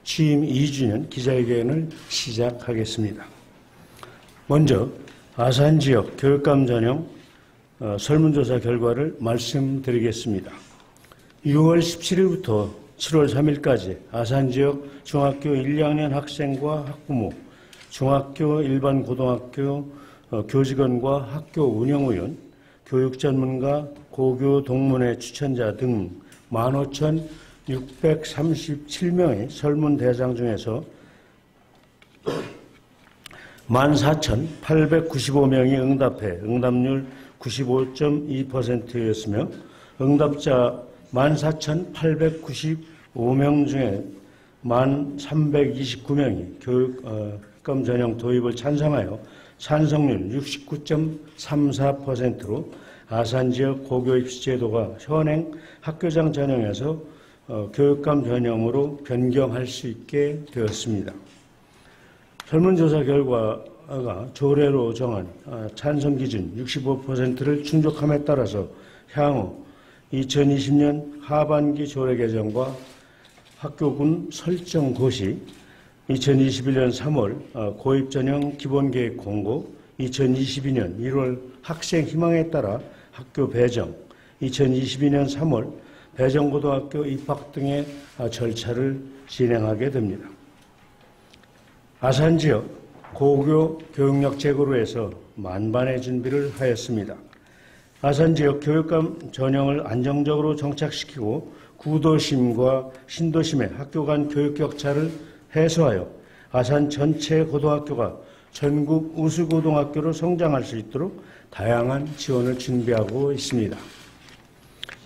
취임 2주년 기자회견을 시작하겠습니다. 먼저 아산지역 교육감 전형 설문조사 결과를 말씀드리겠습니다. 6월 17일부터 7월 3일까지 아산지역 중학교 1, 2학년 학생과 학부모, 중학교 일반 고등학교 교직원과 학교 운영위원, 교육전문가, 고교 동문회 추천자 등 15,637명의 설문 대상 중에서 14,895명이 응답해 응답률 95.2%였으며 응답자 14,895명 중에 1,329명이 교육감 전형 도입을 찬성하여 찬성률 69.34%로 아산지역 고교입시 제도가 현행 학교장 전형에서 교육감 전형으로 변경할 수 있게 되었습니다. 설문조사 결과가 조례로 정한 찬성 기준 65%를 충족함에 따라서 향후 2020년 하반기 조례 개정과 학교군 설정 고시, 2021년 3월 고입전형 기본계획 공고, 2022년 1월 학생 희망에 따라 학교 배정, 2022년 3월 배정고등학교 입학 등의 절차를 진행하게 됩니다. 아산지역 고교 교육력 제고로 해서 만반의 준비를 하였습니다. 아산지역 교육감 전형을 안정적으로 정착시키고 구도심과 신도심의 학교 간 교육 격차를 해소하여 아산 전체 고등학교가 전국 우수고등학교로 성장할 수 있도록 다양한 지원을 준비하고 있습니다.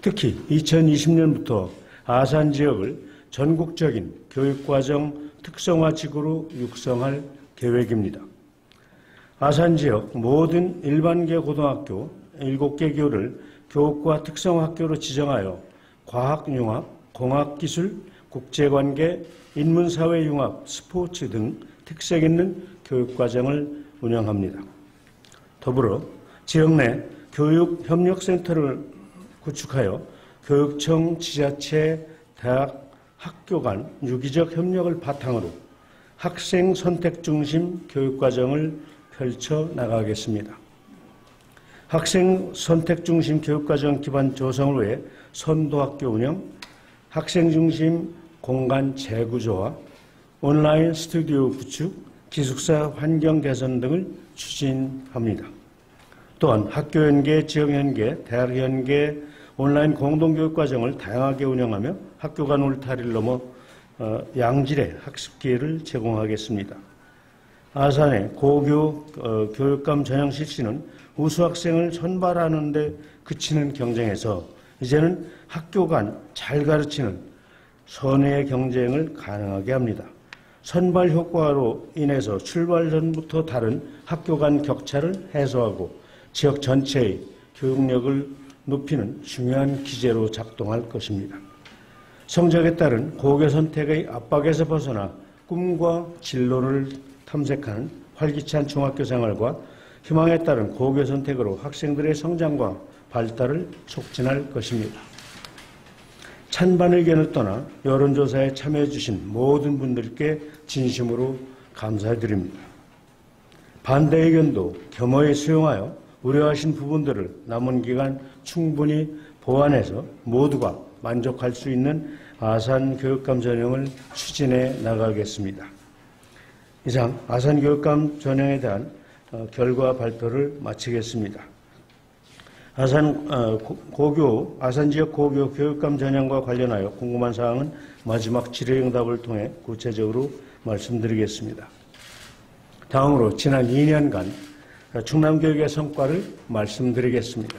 특히 2020년부터 아산 지역을 전국적인 교육과정 특성화 지구로 육성할 계획입니다. 아산 지역 모든 일반계 고등학교 7개 교를 교육과 특성학교로 지정하여 과학융합, 공학기술, 국제관계, 인문사회융합, 스포츠 등 특색 있는 교육과정을 운영합니다. 더불어 지역 내 교육협력센터를 구축하여 교육청, 지자체, 대학, 학교 간 유기적 협력을 바탕으로 학생 선택 중심 교육과정을 펼쳐 나가겠습니다. 학생 선택 중심 교육과정 기반 조성을 위해 선도학교 운영, 학생 중심 공간 재구조화, 온라인 스튜디오 구축, 기숙사 환경 개선 등을 추진합니다. 또한 학교 연계, 지역 연계, 대학 연계, 온라인 공동교육과정을 다양하게 운영하며 학교 간 울타리를 넘어 양질의 학습 기회를 제공하겠습니다. 아산의 고교 교육감 전형 실시는 우수학생을 선발하는 데 그치는 경쟁에서 이제는 학교 간 잘 가르치는 선의의 경쟁을 가능하게 합니다. 선발 효과로 인해서 출발 전부터 다른 학교 간 격차를 해소하고 지역 전체의 교육력을 높이는 중요한 기제로 작동할 것입니다. 성적에 따른 고교 선택의 압박에서 벗어나 꿈과 진로를 탐색하는 활기찬 중학교 생활과 희망에 따른 고교 선택으로 학생들의 성장과 발달을 촉진할 것입니다. 찬반 의견을 떠나 여론조사에 참여해 주신 모든 분들께 진심으로 감사드립니다. 반대 의견도 겸허히 수용하여 우려하신 부분들을 남은 기간 충분히 보완해서 모두가 만족할 수 있는 아산 교육감 전형을 추진해 나가겠습니다. 이상 아산 교육감 전형에 대한 결과 발표를 마치겠습니다. 아산지역 고교 교육감 전형과 관련하여 궁금한 사항은 마지막 질의응답을 통해 구체적으로 말씀드리겠습니다. 다음으로 지난 2년간 충남교육의 성과를 말씀드리겠습니다.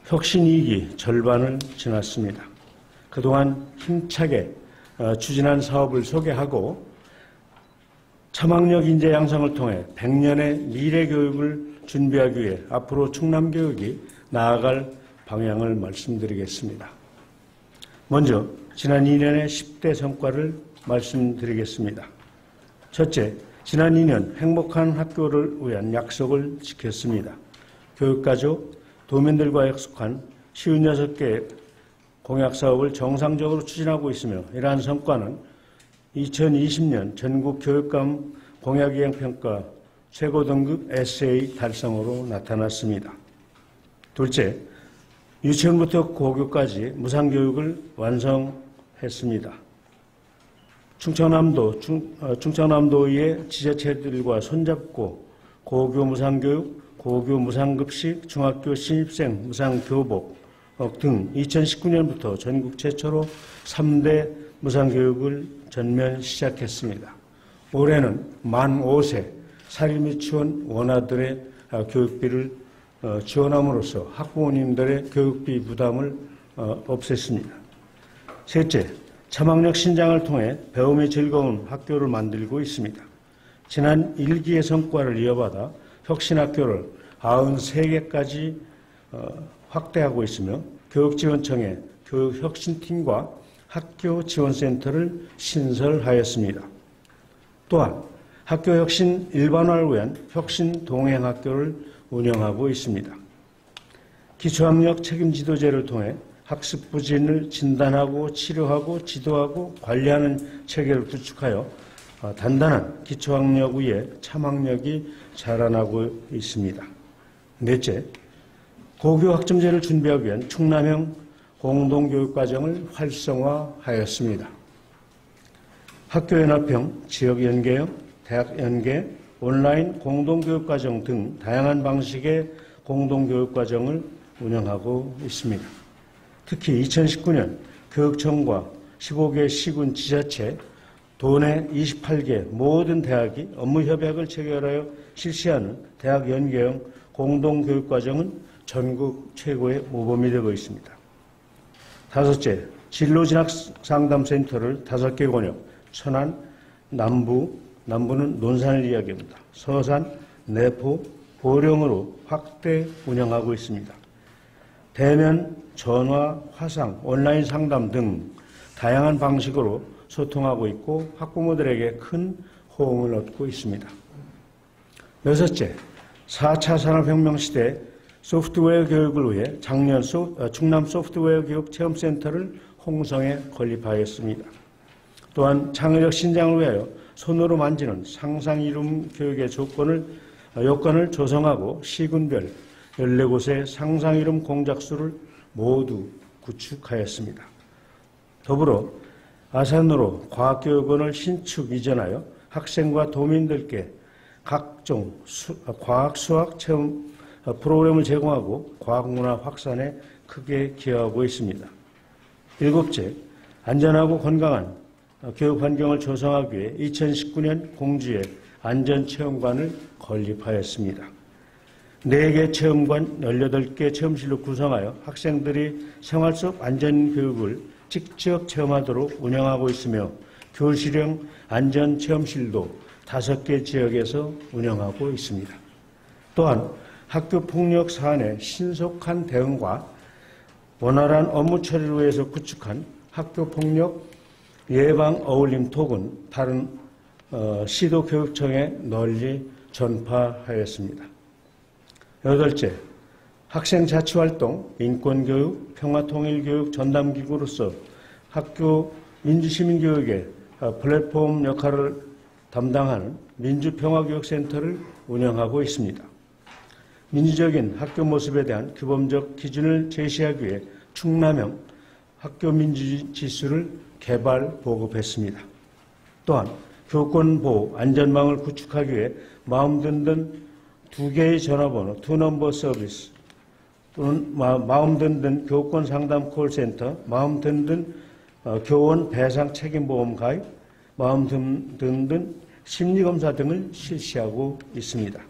혁신 2기 절반을 지났습니다. 그동안 힘차게 추진한 사업을 소개하고 참학력 인재 양성을 통해 100년의 미래 교육을 준비하기 위해 앞으로 충남교육이 나아갈 방향을 말씀드리겠습니다. 먼저 지난 2년의 10대 성과를 말씀드리겠습니다. 첫째, 지난 2년 행복한 학교를 위한 약속을 지켰습니다. 교육가족, 도민들과 약속한 56개 공약사업을 정상적으로 추진하고 있으며 이러한 성과는 2020년 전국 교육감 공약이행평가 최고 등급 SA 달성으로 나타났습니다. 둘째, 유치원부터 고교까지 무상교육을 완성했습니다. 충청남도의 지자체들과 손잡고 고교 무상교육, 고교 무상급식, 중학교 신입생 무상교복 등 2019년부터 전국 최초로 3대 무상교육을 전면 시작했습니다. 올해는 만 5세 사립유치원 원아들의 교육비를 지원함으로써 학부모님들의 교육비 부담을 없앴습니다. 셋째, 차망력 신장을 통해 배움이 즐거운 학교를 만들고 있습니다. 지난 1기의 성과를 이어받아 혁신학교를 93개까지 확대하고 있으며 교육지원청의 교육혁신팀과 학교지원센터를 신설하였습니다. 또한 학교혁신 일반화를 위한 혁신동행학교를 운영하고 있습니다. 기초학력 책임지도제를 통해 학습 부진을 진단하고 치료하고 지도하고 관리하는 체계를 구축하여 단단한 기초학력 위에 참학력이 자라나고 있습니다. 넷째, 고교 학점제를 준비하기 위한 충남형 공동교육과정을 활성화하였습니다. 학교연합형, 지역연계형, 대학연계, 온라인 공동교육과정 등 다양한 방식의 공동교육과정을 운영하고 있습니다. 특히 2019년 교육청과 15개 시군 지자체, 도내 28개 모든 대학이 업무협약을 체결하여 실시하는 대학연계형 공동교육과정은 전국 최고의 모범이 되고 있습니다. 다섯째, 진로진학상담센터를 5개 권역, 천안, 남부는 논산을 이야기합니다. 서산, 내포, 보령으로 확대 운영하고 있습니다. 대면, 전화, 화상, 온라인 상담 등 다양한 방식으로 소통하고 있고 학부모들에게 큰 호응을 얻고 있습니다. 여섯째, 4차 산업혁명 시대 소프트웨어 교육을 위해 작년 충남 소프트웨어 교육 체험센터를 홍성에 건립하였습니다. 또한 창의력 신장을 위하여 손으로 만지는 상상이룸 교육의 요건을 조성하고 시군별 14곳의 상상이룸 공작소를 모두 구축하였습니다. 더불어 아산으로 과학교육원을 신축 이전하여 학생과 도민들께 각종 과학 수학 체험 프로그램을 제공하고 과학문화 확산에 크게 기여하고 있습니다. 일곱째, 안전하고 건강한 교육 환경을 조성하기 위해 2019년 공주에 안전체험관을 건립하였습니다. 4개 체험관, 18개 체험실로 구성하여 학생들이 생활 속 안전교육을 직접 체험하도록 운영하고 있으며 교실형 안전체험실도 5개 지역에서 운영하고 있습니다. 또한 학교폭력 사안의 신속한 대응과 원활한 업무 처리를 위해서 구축한 학교폭력 예방 어울림톡은 다른 시도교육청에 널리 전파하였습니다. 여덟째, 학생 자치활동, 인권교육, 평화통일교육 전담기구로서 학교 민주시민교육의 플랫폼 역할을 담당하는 민주평화교육센터를 운영하고 있습니다. 민주적인 학교 모습에 대한 규범적 기준을 제시하기 위해 충남형 학교 민주지수를 개발 보급했습니다. 또한 교권보호 안전망을 구축하기 위해 마음 든든 2개의 전화번호, 투넘버 서비스 또는 마음 든든 교권 상담 콜센터, 마음 든든 교원 배상 책임보험 가입, 마음 든든 심리검사 등을 실시하고 있습니다.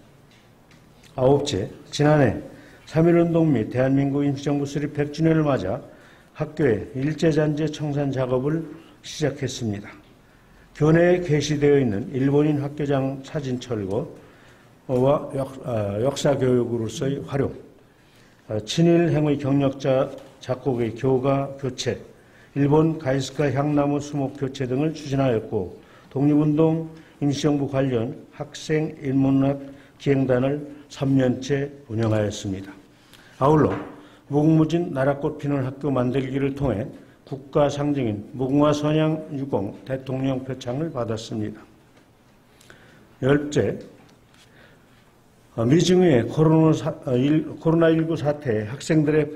아홉째, 지난해 3.1운동 및 대한민국 임시정부 수립 100주년을 맞아 학교에 일제잔재 청산 작업을 시작했습니다. 교내에 게시되어 있는 일본인 학교장 사진 철거와 역사교육으로서의 활용, 친일행의 경력자 작곡의 교가 교체, 일본 가이스카 향나무 수목 교체 등을 추진하였고 독립운동 임시정부 관련 학생 인문학 기행단을 3년째 운영하였습니다. 아울러 무궁무진 나라꽃 피는 학교 만들기를 통해 국가 상징인 무궁화 선양 유공 대통령 표창을 받았습니다. 열째, 미증의 코로나19 사태에 학생들의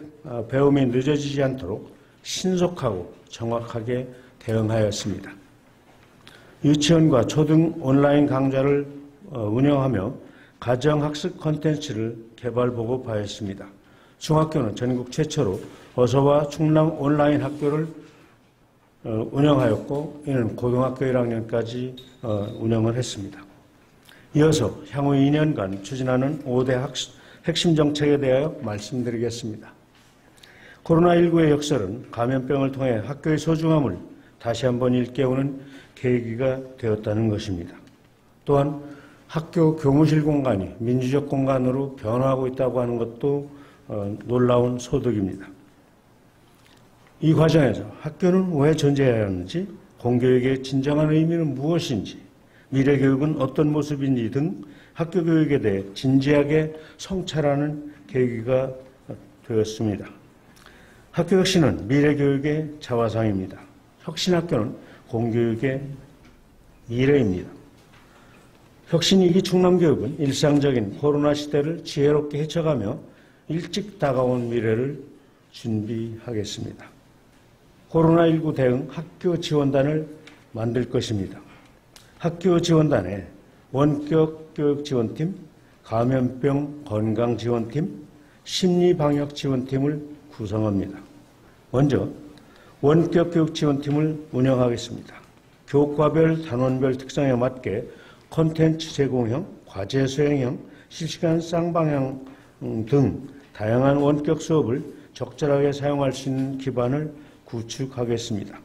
배움이 늦어지지 않도록 신속하고 정확하게 대응하였습니다. 유치원과 초등 온라인 강좌를 운영하며 가정학습 콘텐츠를 개발 보급하였습니다. 중학교는 전국 최초로 어서와 충남 온라인 학교를 운영하였고 이는 고등학교 1학년까지 운영을 했습니다. 이어서 향후 2년간 추진하는 5대 핵심 정책에 대하여 말씀드리겠습니다. 코로나19의 역설은 감염병을 통해 학교의 소중함을 다시 한번 일깨우는 계기가 되었다는 것입니다. 또한 학교 교무실 공간이 민주적 공간으로 변화하고 있다고 하는 것도 놀라운 소득입니다. 이 과정에서 학교는 왜 존재해야 하는지, 공교육의 진정한 의미는 무엇인지, 미래 교육은 어떤 모습인지 등 학교 교육에 대해 진지하게 성찰하는 계기가 되었습니다. 학교 혁신은 미래 교육의 자화상입니다. 혁신학교는 공교육의 미래입니다. 혁신이기 충남교육은 일상적인 코로나 시대를 지혜롭게 헤쳐가며 일찍 다가온 미래를 준비하겠습니다. 코로나19 대응 학교 지원단을 만들 것입니다. 학교 지원단에 원격 교육 지원팀, 감염병 건강 지원팀, 심리 방역 지원팀을 구성합니다. 먼저 원격 교육 지원팀을 운영하겠습니다. 교과별 단원별 특성에 맞게 콘텐츠 제공형, 과제 수행형, 실시간 쌍방향 등 다양한 원격 수업을 적절하게 사용할 수 있는 기반을 구축하겠습니다.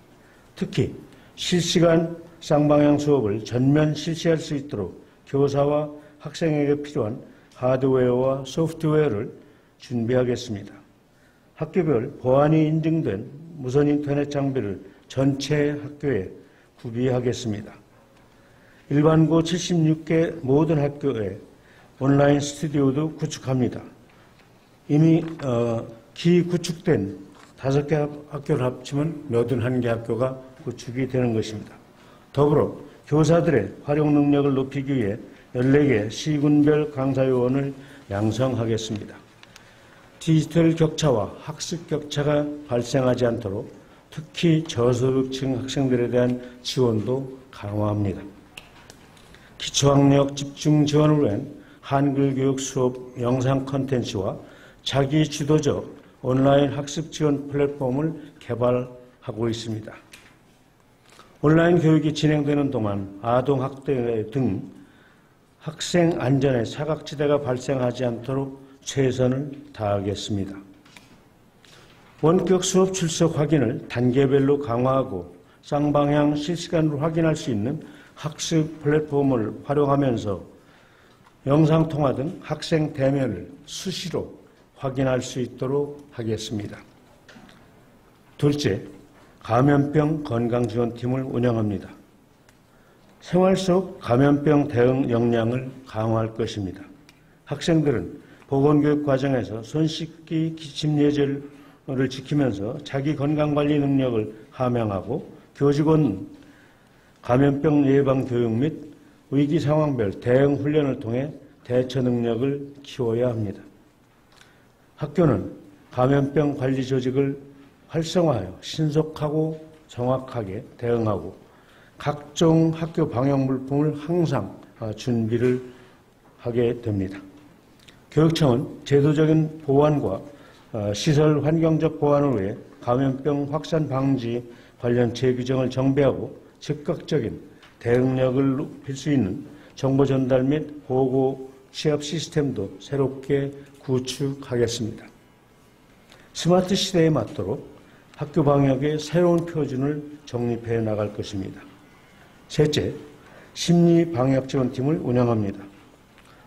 특히 실시간 쌍방향 수업을 전면 실시할 수 있도록 교사와 학생에게 필요한 하드웨어와 소프트웨어를 준비하겠습니다. 학교별 보안이 인증된 무선 인터넷 장비를 전체 학교에 구비하겠습니다. 일반고 76개 모든 학교에 온라인 스튜디오도 구축합니다. 이미 기구축된 5개 학교를 합치면 81개 학교가 구축이 되는 것입니다. 더불어 교사들의 활용 능력을 높이기 위해 14개 시군별 강사요원을 양성하겠습니다. 디지털 격차와 학습 격차가 발생하지 않도록 특히 저소득층 학생들에 대한 지원도 강화합니다. 기초학력 집중 지원을 위한 한글 교육 수업 영상 콘텐츠와 자기 주도적 온라인 학습 지원 플랫폼을 개발하고 있습니다. 온라인 교육이 진행되는 동안 아동학대 등 학생 안전에 사각지대가 발생하지 않도록 최선을 다하겠습니다. 원격 수업 출석 확인을 단계별로 강화하고 쌍방향 실시간으로 확인할 수 있는 학습 플랫폼을 활용하면서 영상통화 등 학생 대면을 수시로 확인할 수 있도록 하겠습니다. 둘째, 감염병 건강지원팀을 운영합니다. 생활 속 감염병 대응 역량을 강화할 것입니다. 학생들은 보건교육 과정에서 손 씻기 기침 예절을 지키면서 자기 건강관리 능력을 함양하고 교직원은 감염병 예방 교육 및 위기 상황별 대응 훈련을 통해 대처 능력을 키워야 합니다. 학교는 감염병 관리 조직을 활성화하여 신속하고 정확하게 대응하고 각종 학교 방역 물품을 항상 준비를 하게 됩니다. 교육청은 제도적인 보완과 시설 환경적 보완을 위해 감염병 확산 방지 관련 제규정을 정비하고 즉각적인 대응력을 높일 수 있는 정보 전달 및 보고 취합 시스템도 새롭게 구축하겠습니다. 스마트 시대에 맞도록 학교 방역의 새로운 표준을 정립해 나갈 것입니다. 셋째, 심리 방역 지원팀을 운영합니다.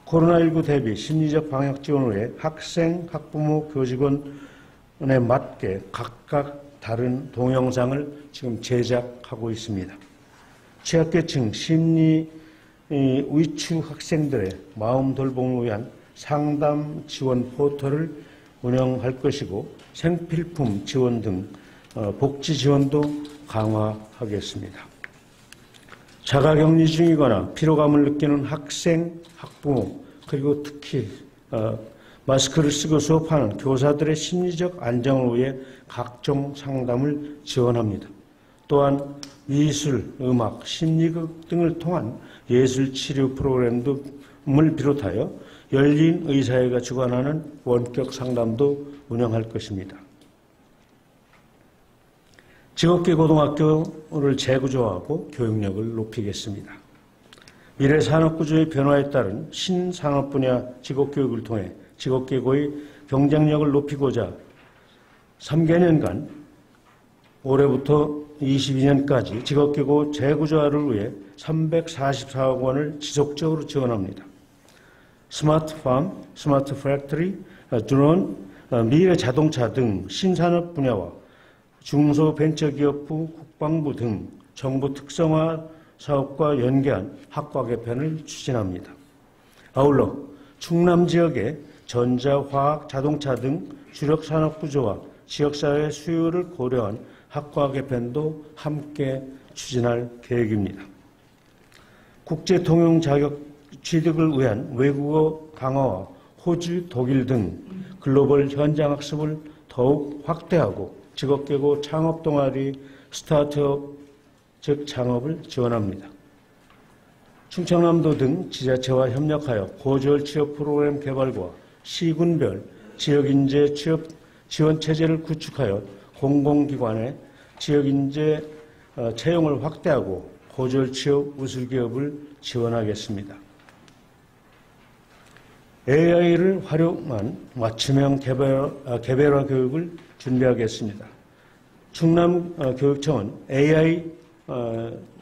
코로나19 대비 심리적 방역 지원을 위해 학생, 학부모, 교직원에 맞게 각각 다른 동영상을 지금 제작하고 있습니다. 취약계층 심리 위축 학생들의 마음 돌봄을 위한 상담 지원 포털을 운영할 것이고 생필품 지원 등 복지 지원도 강화하겠습니다. 자가격리 중이거나 피로감을 느끼는 학생, 학부모, 그리고 특히 마스크를 쓰고 수업하는 교사들의 심리적 안정을 위해 각종 상담을 지원합니다. 또한 미술, 음악, 심리극 등을 통한 예술치료 프로그램을 비롯하여 열린 의사회가 주관하는 원격 상담도 운영할 것입니다. 직업계 고등학교를 재구조하고 교육력을 높이겠습니다. 미래 산업구조의 변화에 따른 신산업 분야 직업교육을 통해 직업계고의 경쟁력을 높이고자 3개년간 올해부터 22년까지 직업계고 재구조화를 위해 344억 원을 지속적으로 지원합니다. 스마트팜, 스마트 팩토리, 드론, 미래 자동차 등 신산업 분야와 중소벤처기업부, 국방부 등 정부 특성화 사업과 연계한 학과 개편을 추진합니다. 아울러 충남 지역의 전자, 화학, 자동차 등 주력 산업 구조와 지역사회 수요를 고려한 학과 개편도 함께 추진할 계획입니다. 국제 통용 자격 취득을 위한 외국어 강화와 호주, 독일 등 글로벌 현장 학습을 더욱 확대하고 직업계고 창업 동아리 스타트업 즉 창업을 지원합니다. 충청남도 등 지자체와 협력하여 고졸 취업 프로그램 개발과 시군별 지역인재 취업 지원 체제를 구축하여 공공기관의 지역인재 채용을 확대하고 고졸 취업 우수기업을 지원하겠습니다. AI를 활용한 맞춤형 개별화 교육을 준비하겠습니다. 충남교육청은 AI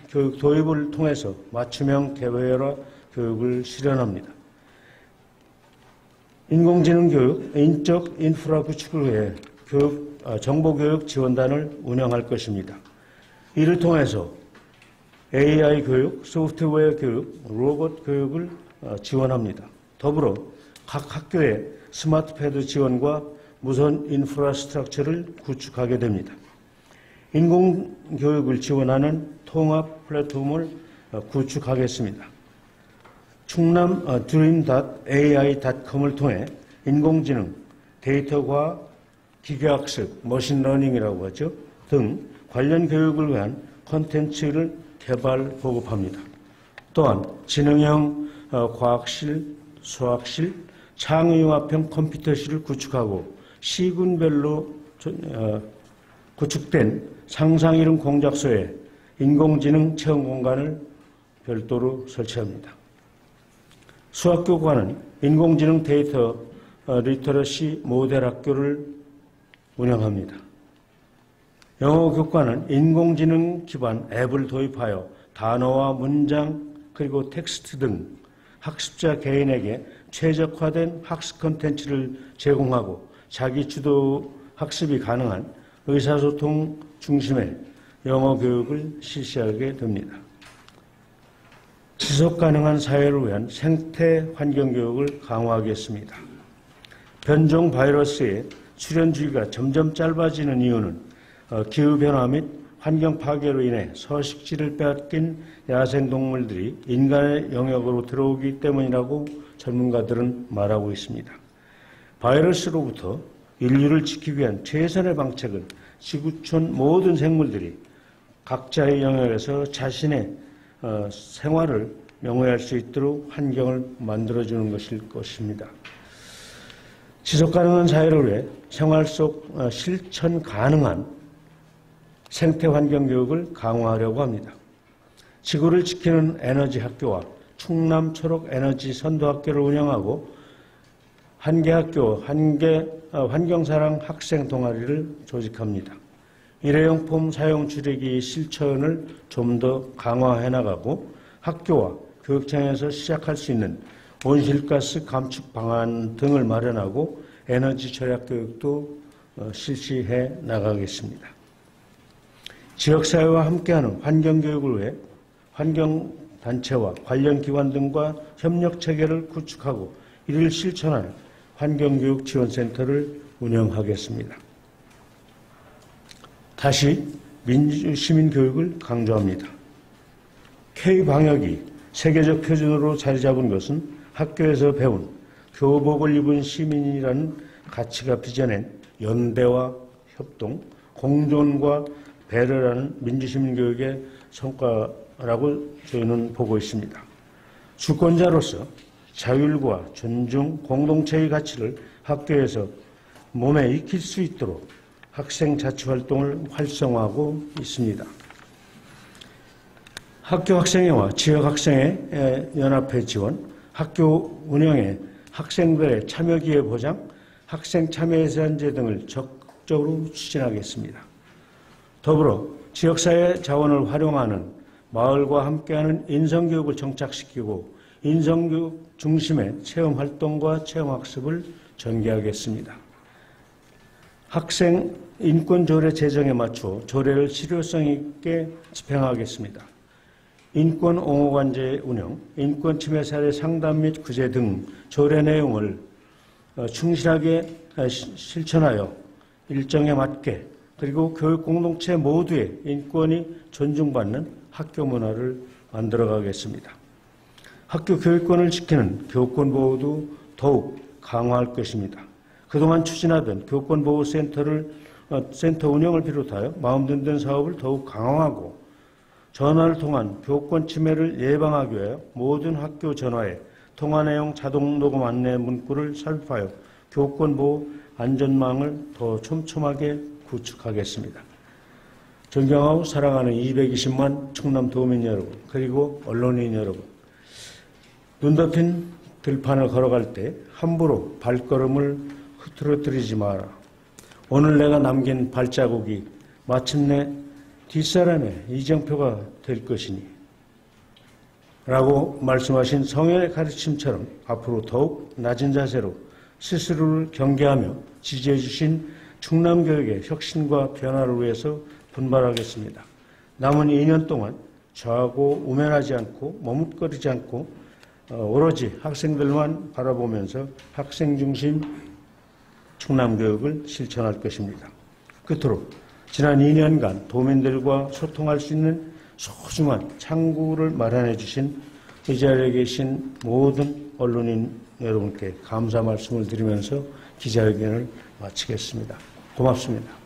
교육 도입을 통해서 맞춤형 개별화 교육을 실현합니다. 인공지능 교육, 인적 인프라 구축을 위해 정보교육 지원단을 운영할 것입니다. 이를 통해서 AI 교육, 소프트웨어 교육, 로봇 교육을 지원합니다. 더불어 각 학교에 스마트패드 지원과 무선 인프라스트럭처를 구축하게 됩니다. 인공교육을 지원하는 통합 플랫폼을 구축하겠습니다. 충남 dream.ai.com을 통해 인공지능, 데이터과학, 기계학습, 머신러닝이라고 하죠. 등 관련 교육을 위한 콘텐츠를 개발, 보급합니다. 또한 지능형 과학실, 수학실, 창의융합형 컴퓨터실을 구축하고 시군별로 구축된 상상이론 공작소에 인공지능 체험 공간을 별도로 설치합니다. 수학교과는 인공지능 데이터 리터러시 모델 학교를 운영합니다. 영어교과는 인공지능 기반 앱을 도입하여 단어와 문장 그리고 텍스트 등 학습자 개인에게 최적화된 학습 콘텐츠를 제공하고 자기주도 학습이 가능한 의사소통 중심의 영어 교육을 실시하게 됩니다. 지속가능한 사회를 위한 생태 환경 교육을 강화하겠습니다. 변종 바이러스의 출현주기가 점점 짧아지는 이유는 기후변화 및 환경 파괴로 인해 서식지를 빼앗긴 야생동물들이 인간의 영역으로 들어오기 때문이라고 전문가들은 말하고 있습니다. 바이러스로부터 인류를 지키기 위한 최선의 방책은 지구촌 모든 생물들이 각자의 영역에서 자신의 생활을 명호할 수 있도록 환경을 만들어주는 것일 것입니다. 지속가능한 사회를 위해 생활 속 실천 가능한 생태환경 교육을 강화하려고 합니다. 지구를 지키는 에너지 학교와 충남 초록 에너지 선도학교를 운영하고 한계학교, 환경사랑 학생 동아리를 조직합니다. 일회용품 사용 줄이기 실천을 좀 더 강화해 나가고 학교와 교육청에서 시작할 수 있는 온실가스 감축 방안 등을 마련하고 에너지 절약 교육도 실시해 나가겠습니다. 지역사회와 함께하는 환경교육을 위해 환경단체와 관련 기관 등과 협력체계를 구축하고 이를 실천하는 환경교육지원센터를 운영하겠습니다. 다시 민주시민교육을 강조합니다. K방역이 세계적 표준으로 자리 잡은 것은 학교에서 배운 교복을 입은 시민이라는 가치가 빚어낸 연대와 협동, 공존과 배려라는 민주시민교육의 성과라고 저희는 보고 있습니다. 주권자로서 자율과 존중, 공동체의 가치를 학교에서 몸에 익힐 수 있도록 학생 자치활동을 활성화하고 있습니다. 학교 학생회와 지역 학생회 연합회 지원, 학교 운영에 학생들의 참여 기회 보장, 학생 참여 제한제 등을 적극적으로 추진하겠습니다. 더불어 지역사회 자원을 활용하는 마을과 함께하는 인성교육을 정착시키고 인성교육 중심의 체험활동과 체험학습을 전개하겠습니다. 학생 인권조례 제정에 맞춰 조례를 실효성 있게 집행하겠습니다. 인권옹호관제 운영, 인권침해 사례 상담 및 구제 등 조례 내용을 충실하게 실천하여 일정에 맞게 그리고 교육 공동체 모두의 인권이 존중받는 학교 문화를 만들어가겠습니다. 학교 교육권을 지키는 교권 보호도 더욱 강화할 것입니다. 그동안 추진하던 교권보호센터 운영을 비롯하여 마음 든든 사업을 더욱 강화하고 전화를 통한 교권 침해를 예방하기 위하여 모든 학교 전화에 통화 내용 자동 녹음 안내 문구를 삽입하여 교권보호 안전망을 더 촘촘하게 구축하겠습니다. 존경하고 사랑하는 220만 충남 도민 여러분, 그리고 언론인 여러분, 눈 덮인 들판을 걸어갈 때 함부로 발걸음을 흐트러뜨리지 마라. 오늘 내가 남긴 발자국이 마침내 뒷사람의 이정표가 될 것이니 라고 말씀하신 성현의 가르침처럼 앞으로 더욱 낮은 자세로 스스로를 경계하며 지지해 주신 충남교육의 혁신과 변화를 위해서 분발하겠습니다. 남은 2년 동안 저하고 우면하지 않고 머뭇거리지 않고 오로지 학생들만 바라보면서 학생 중심 충남교육을 실천할 것입니다. 끝으로 지난 2년간 도민들과 소통할 수 있는 소중한 창구를 마련해 주신 이 자리에 계신 모든 언론인 여러분께 감사 말씀을 드리면서 기자회견을 마치겠습니다. 고맙습니다.